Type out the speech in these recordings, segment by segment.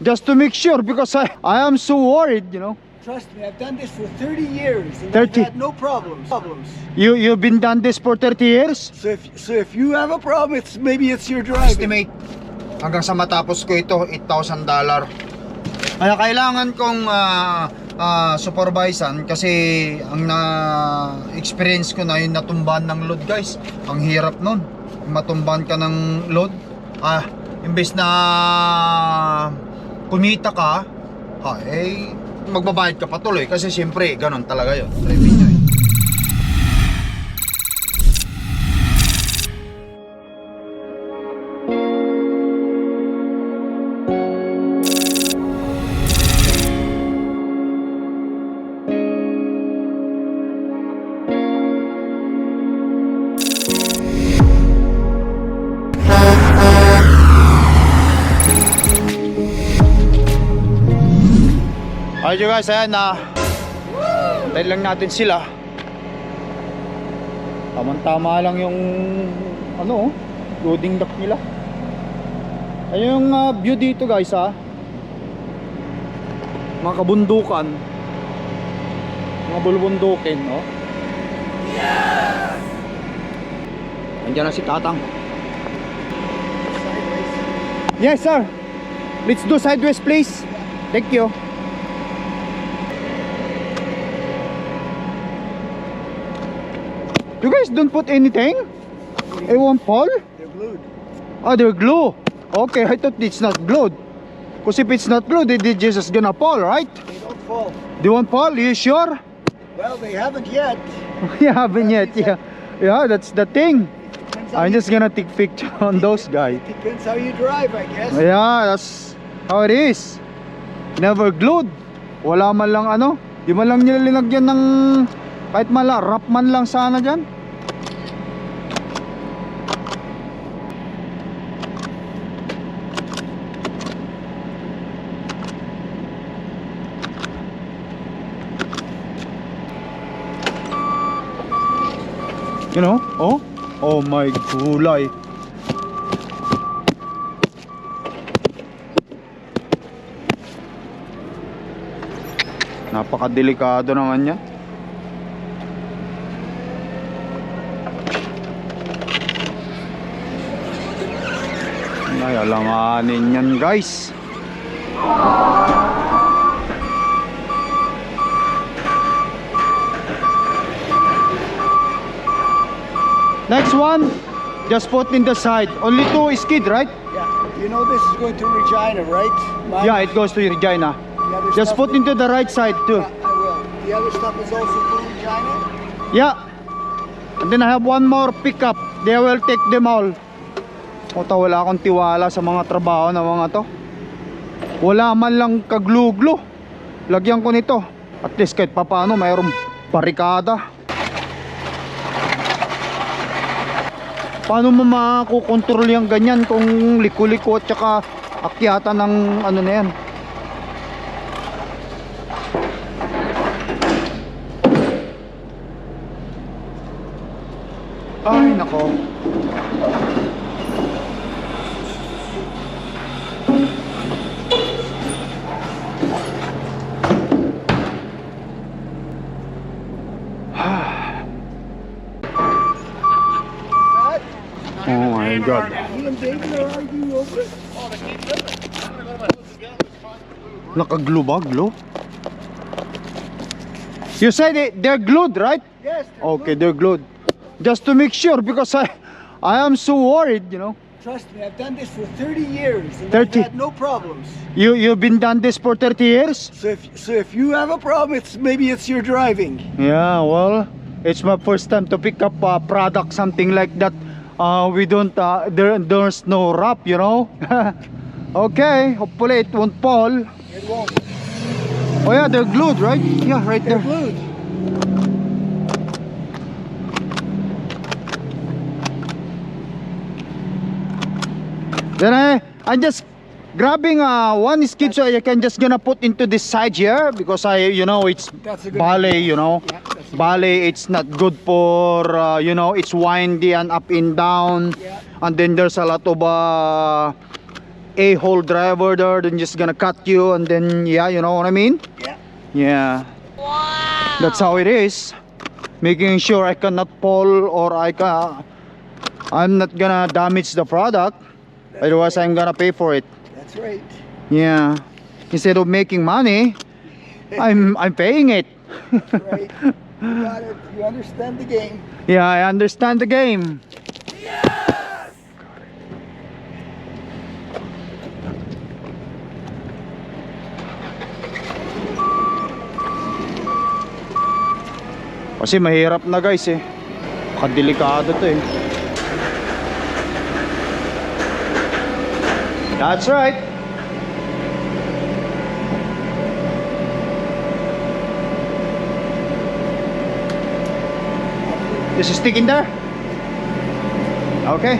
just to make sure, because I am so worried, you know. Trust me, I've done this for 30 years and 30? I've had no problems. You've been done this for 30 years? So if you have a problem, maybe it's your driving. Estimate, hanggang sa matapos ko ito, $8,000. Kaya kailangan kong supervisan kasi ang na-experience ko na yung natumbahan ng load, guys. Ang hirap nun. Matumbahan ka ng load. Imbes na kumita ka, magbabayad ka patuloy kasi siyempre ganun talaga yun. Revenue. Alright you guys, ayan na dahil lang natin sila. Tamang-tama lang yung loading dock nila. Ayun yung view dito guys mga kabundukan, mga bulubundukin Andiyan na si Tatang. Yes sir, let's do sideways please. Thank you. You guys don't put anything? It won't fall? They're glued. Oh, they're glue. Okay, I thought it's not glued. Because if it's not glued, they're just gonna fall, right? They don't fall. They won't fall? You sure? Well, they haven't yet. You haven't yet, yeah. Yeah, that's the thing. I'm just gonna take picture on those guys. It depends how you drive, I guess. Yeah, that's how it is. Never glued. Wala man lang di man lang nila linagyan ng kahit wrap man lang sana dyan. You know? Oh my gulay. Napakadelikado naman yan. Ay, alanganin yan guys. Next one, just put in the side. Only 2 skid, right? Yeah. You know this is going to Regina, right? Yeah, it goes to Regina. Just put into the right side too. Yeah, I will. The other stuff is also for Regina? Yeah. And then I have one more pickup. They will take them all. Wala akong tiwala sa mga trabaho na mga to. Wala man lang kaglu-glu. Lagyan ko nito. At least kahit papaano mayroong barikada. Paano mo makukontrol yung ganyan kung liko-liko at saka akyatan ng na yan? Ay nako. Oh my God. You and David are arguing over it? Naka-glue. You said they're glued, right? Yes. Okay, they're glued. Just to make sure, because I am so worried, you know. Trust me, I've done this for 30 years and 30? I've had no problems. You've been done this for 30 years? So if you have a problem, maybe it's your driving. Yeah, well, it's my first time to pick up a product, something like that. We don't, there's no wrap, you know. Okay, hopefully it won't fall. It won't. Oh yeah, they're glued, right? Yeah, right They're there. glued. Then I'm just grabbing one skid so I can just gonna put into this side here because it's That's a good ballet, you know. Yeah, that's a Ballet, it's not good for it's windy and up and down. Yeah. And then there's a lot of a-hole driver there, then just gonna cut you, and then yeah, you know what I mean? Yeah. Yeah. Wow. That's how it is. Making sure I cannot pull, or I'm not gonna damage the product. Otherwise, I'm gonna pay for it. That's right. Yeah. Instead of making money, I'm paying it. That's right. You got it. You understand the game. Yeah, I understand the game. Kasi mahirap na guys eh. Kadelikado to eh. That's right. This is stick in there? Okay.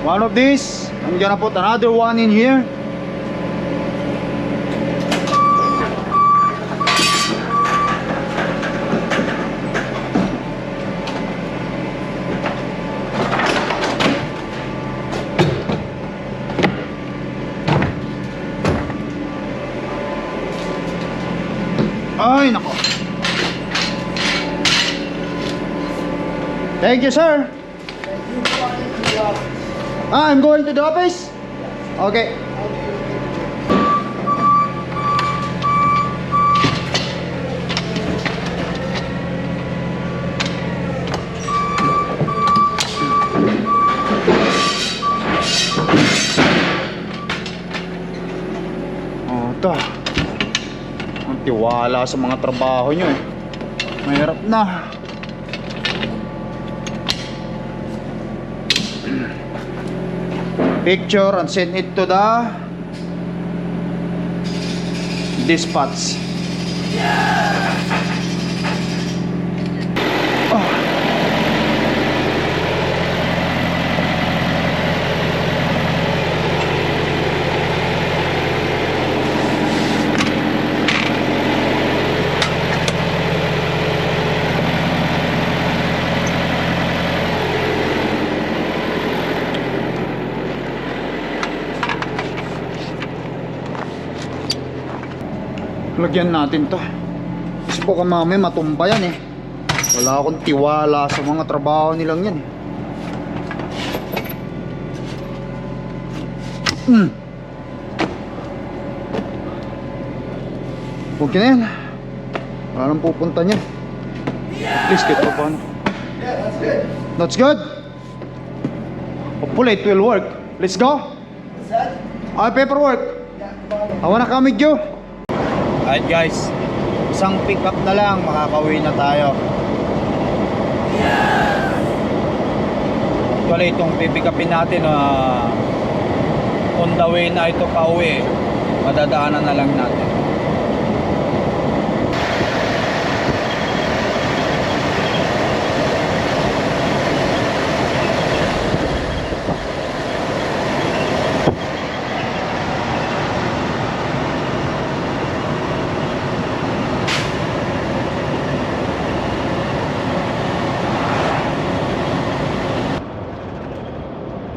One of these, I'm gonna put another one in here. Ay, nako. Thank you, sir. I'm going to the office? Okay. Oh, ito. Ang tiwala sa mga trabaho nyo eh. Mahirap na. Picture and send it to the dispatch. Oh. Lagyan natin to. Kasi baka mamaya matumba yan eh. Wala akong tiwala sa mga trabaho nilang yan eh. Okay na yan. Wala nang pupunta niya. At least kahit pa paano. Yeah, that's good. That's good. Hopefully it will work. Let's go. What's that? Paperwork. Yeah, come on. I wanna come with you. Alright guys, isang pick up na lang, makakauwi na tayo. Actually itong pipick upin natin on the way na ito pa uwi, madadaanan na lang natin.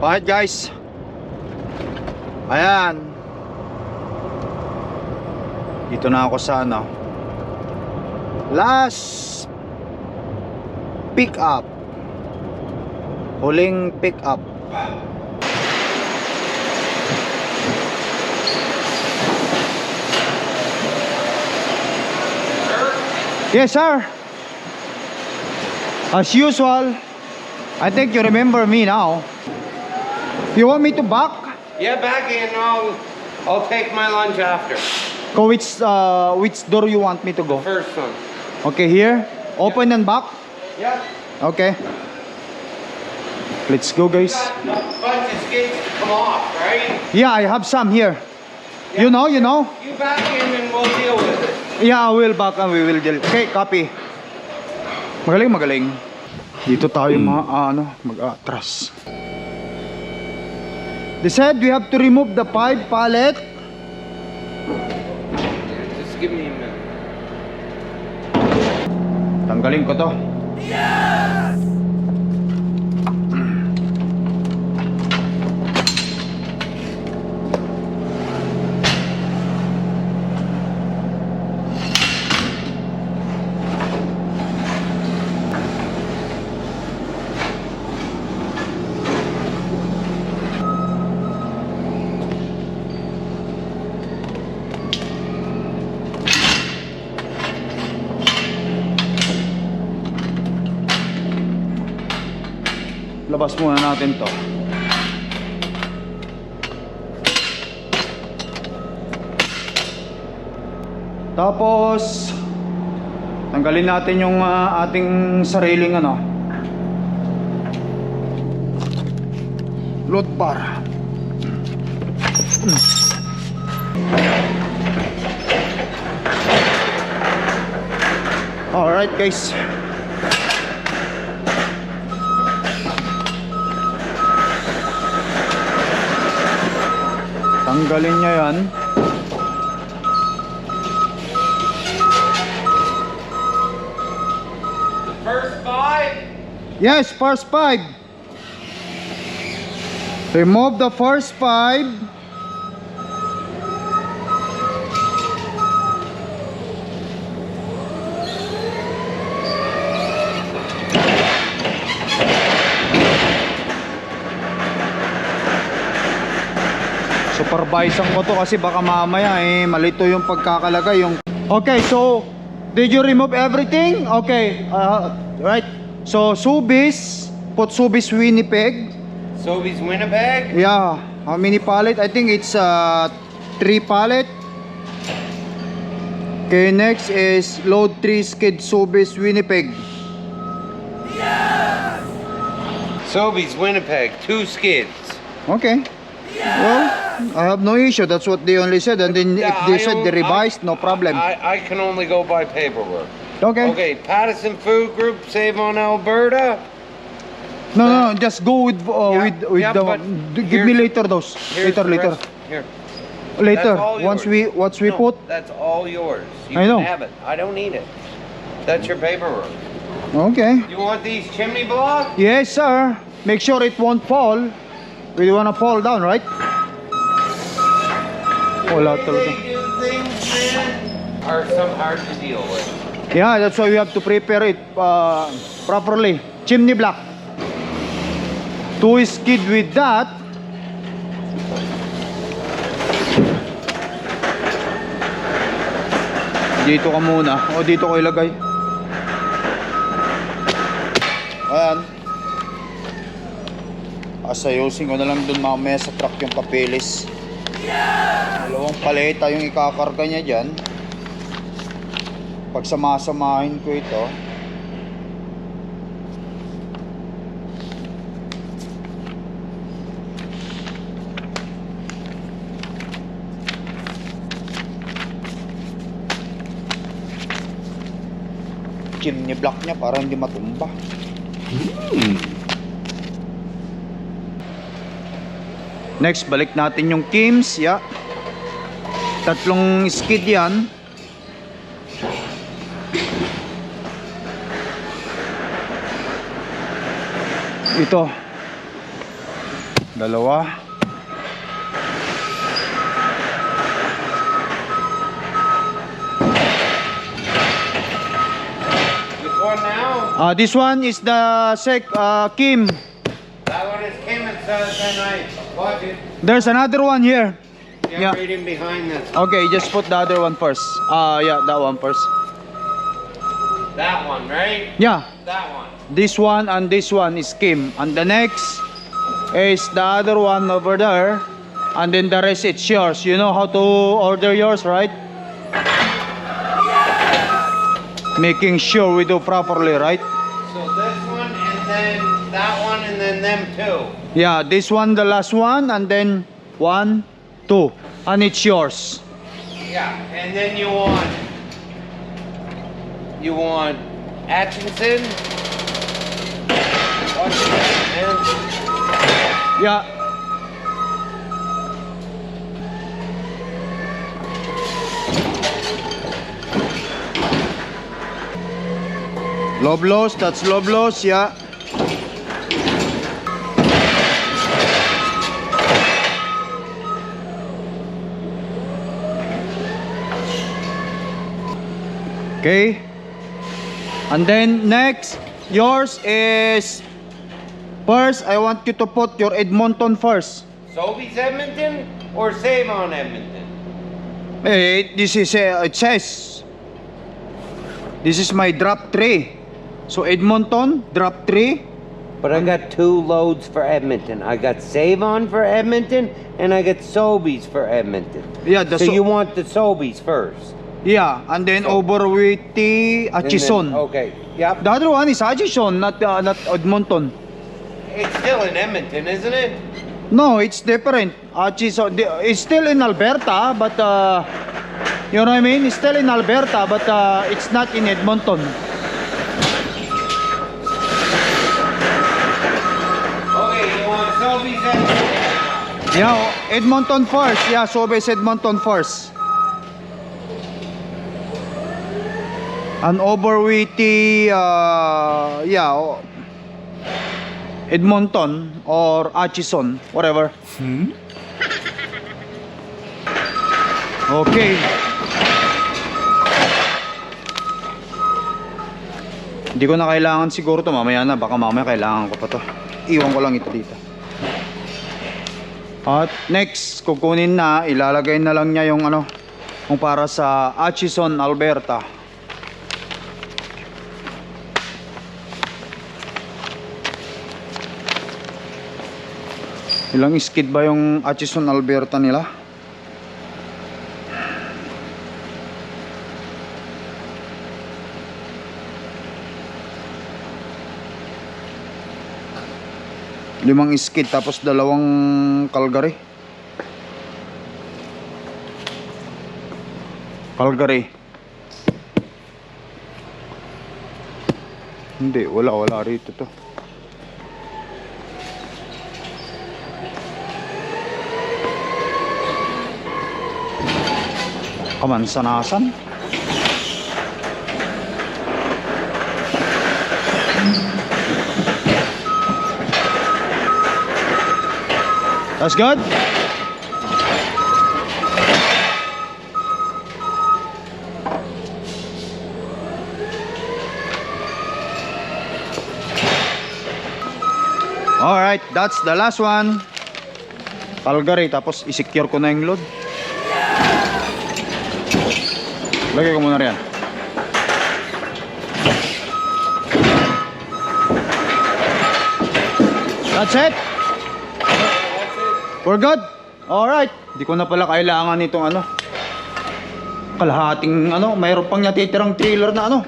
Alright guys, ayan, dito na ako sa last pick up, huling pick up. Yes sir, as usual. I think you remember me now. You want me to back? Yeah, back in. I'll take my lunch after. Go which door you want me to go? First one. Okay, here. Open and back. Yeah. Okay. Let's go, guys. Got a bunch of skates to come off, right? Yeah, I have some here. Yeah. You know. You back in and we'll deal with it. Yeah, I will back and we will deal. Okay, copy. Magaling. Dito tayo mag-atras. They said we have to remove the 5 pallet. Just give me a Tanggalin ko to. Labas muna natin to. Tapos tanggalin natin yung ating sariling ano, load bar. Alright guys, tanggalin niya yan. First 5. Yes, first 5. Remove the first 5. Supervisean ko to kasi baka mamaya malito yung pagkakalagay yung. Okay, so did you remove everything? Okay, right. So Sobeys, put Sobeys Winnipeg. Sobeys Winnipeg. Yeah, how many pallet? I think it's 3 pallet. Okay, next is load 3 skid Sobeys Winnipeg. Sobeys Winnipeg, 2 skids. Okay. Well, I have no issue. That's what they only said. And then if they said they revised, no problem. I can only go by paperwork. Okay. Okay, Patterson Food Group, Save on Alberta. No, just go with Yeah, the. but Give me later those. Here's the Later. rest. Here. Later. That's all Once yours. we No, put. That's all yours. You I can know. have it. I don't need it. That's your paperwork. Okay. You want these chimney blocks? Yes, sir. Make sure it won't fall. We don't wanna fall down, right? Wala talaga. They do things, man, are some hard to deal with. Yeah, that's why we have to prepare it properly. Chimney block. 2 skid with that. Dito ka muna. O dito ko ilagay. Ayan. Asayusin ko na lang dun mamaya sa truck yung papeles. Dalawang paleta yung ikakarga niya dyan. Pag samasamahin ko ito, chimney block niya para hindi matumba. Next, balik natin yung Kims. Yeah. 3 skid yan. Ito 2. Which one now? This one is the Kim. That one is Kim and then I watch it. There's another one here. Yeah, Yeah. right in behind this. Okay, just put the other one first. Yeah, that one first. That one, right? Yeah, That one. this one and this one is Kim. And the next is the other one over there. And then the rest it's yours. You know how to order yours, right? Making sure we do properly, right? So this one and then that one and then them two. Yeah, this one the last one and then 1, 2. And it's yours. Yeah, and then you want Atkinson. And Yeah. Loblos, that's Loblos, yeah. Okay. And then next, yours is first, I want you to put your Edmonton first. Sobeys Edmonton or Save on Edmonton? This is, it says, this is my drop 3. So Edmonton, drop 3. But I got 2 loads for Edmonton. I got Save On for Edmonton, and I got Sobeys for Edmonton. Yeah, the So you want the Sobeys first. yeah, and then over with the and then- Atchison. Okay. Yep. The other one is Atchison, not Edmonton. It's still in Edmonton, isn't it? No, it's different. Atchison, it's still in Alberta, but you know what I mean? It's still in Alberta, but it's not in Edmonton. Okay, you want Sobeys Edmonton? Yeah, Edmonton first. Yeah, Sobeys Edmonton first. And over with the yeah, Edmonton or Atchison, whatever. Okay. Hindi ko na kailangan siguro to, mamaya na, baka mamaya kailangan ko pa to. Iwan ko lang ito dito. At next, kukunin na, ilalagay na lang niya yung ano, yung para sa Atchison, Alberta. Ilang skid ba yung Atchison, Alberta nila? Limang skid tapos dalawang Calgary. Calgary. Hindi, wala rito to. Kamansanasan. That's good. Alright, that's the last one. Calgary, tapos i-secure ko na yung load. Lagay ko muna riyan. That's it. We're good. Alright. Hindi ko na pala kailangan itong ano, kalahating ano, mayroon pang natitirang trailer na ano.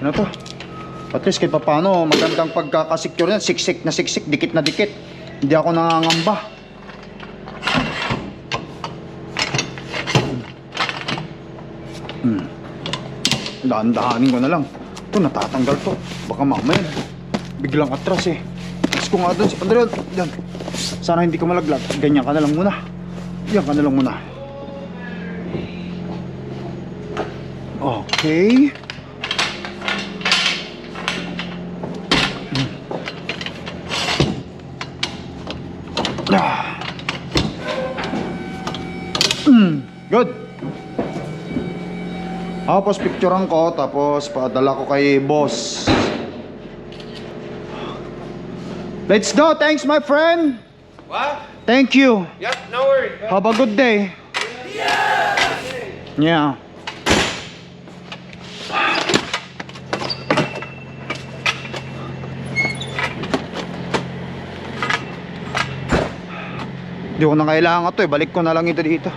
Ano to? At least kahit paano, magandang pagkakasecure yan. Siksik na siksik, dikit na dikit. Hindi ako nangangamba. Dahan-dahanin ko na lang. Ito, natatanggal to. Baka mamaya biglang atras eh. Mas ko nga doon si Andreon. Yan. Sana hindi ka malaglag. Ganyan ka na lang muna. Yan ka na lang muna. Okay. Good. Tapos picturean ko, tapos padala ko kay boss. Let's go. Thanks my friend. What? Thank you. Yep, no worries. Have a good day. Yeah. Hindi ko na kailangan to eh. Balik ko na lang ito dito.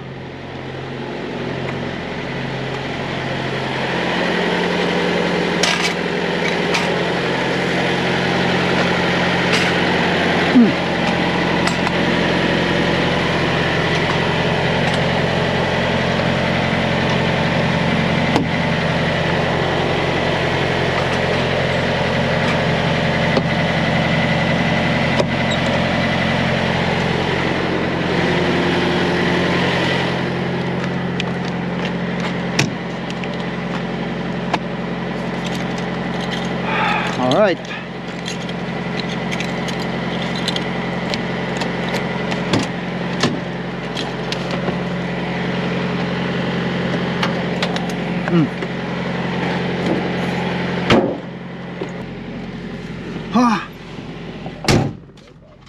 Alright.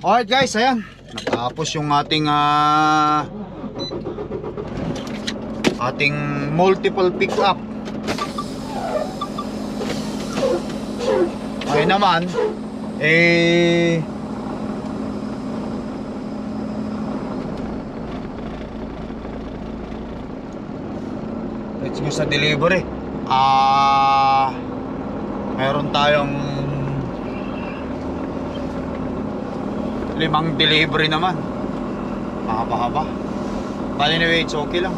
Alright guys, ayan. Natapos yung ating multiple pick up. Ngayon naman let's go sa delivery. Meron tayong 5 delivery naman. Mahaba-haba. But anyway, it's okay lang.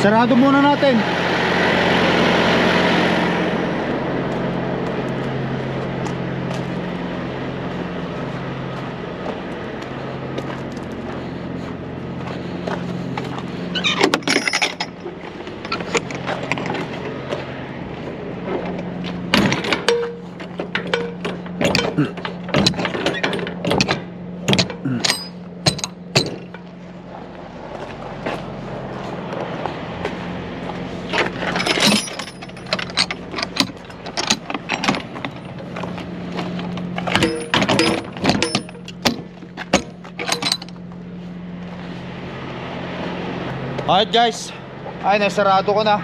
Sarado muna natin. Alright guys, ay nasarado ko na.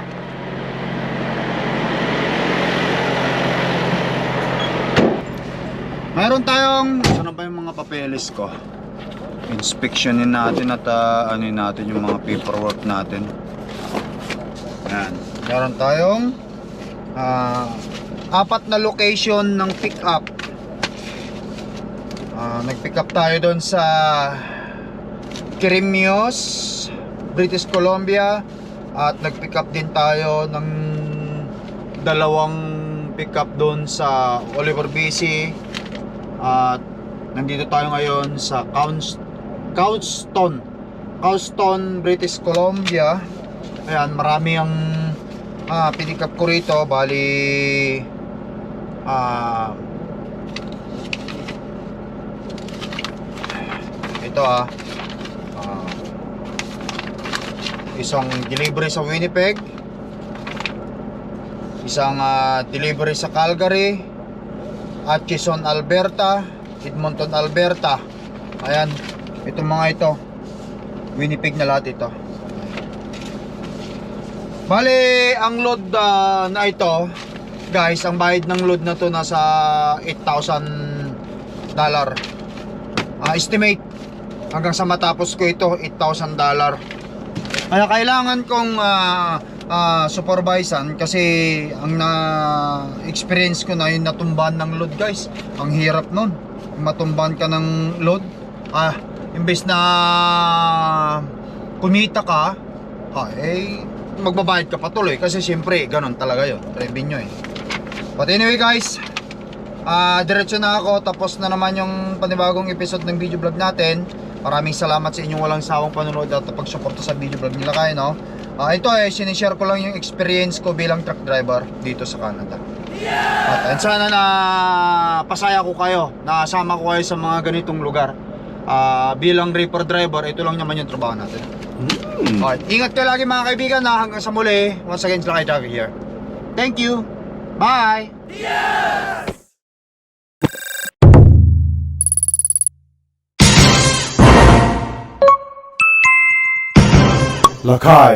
Mayroon tayong, saan ba yung mga papeles ko? Inspectionin natin at anuin natin yung mga paperwork natin. Yan. Meron tayong 4 na location ng pick up. Nag-pick up tayo doon sa Quirimios, British Columbia, at nag-pick up din tayo ng 2 pick up doon sa Oliver BC, at nandito tayo ngayon sa Couchton, British Columbia. Ayan, marami ang pinick up ko rito. Bali ito isang delivery sa Winnipeg, isang delivery sa Calgary, Atchison, Alberta, Edmonton, Alberta. Ayan, itong mga ito Winnipeg na lahat ito. Bali, ang load na ito guys, ang bayad ng load na to nasa $8,000. Estimate hanggang sa matapos ko ito, $8,000. Kaya kailangan kong supervisan kasi ang na-experience ko na yung natumbahan ng load guys. Ang hirap nun, matumbahan ka ng load. Imbes na kumita ka, magbabayad ka patuloy kasi siyempre ganun talaga yun, revenue But anyway guys, diretso na ako. Tapos na naman yung panibagong episode ng video vlog natin. Maraming salamat sa inyong walang sawang panonood at pagsuporta sa video vlog nila kayo, no? Ito sinishare ko lang yung experience ko bilang truck driver dito sa Canada. At sana na pasaya ko kayo, nasama ko kayo sa mga ganitong lugar. Bilang reefer driver, ito lang naman yung trabaho natin. Alright, ingat kayo lagi mga kaibigan, hanggang sa muli. Once again, Slakay Travel here. Thank you. Bye. Lakai.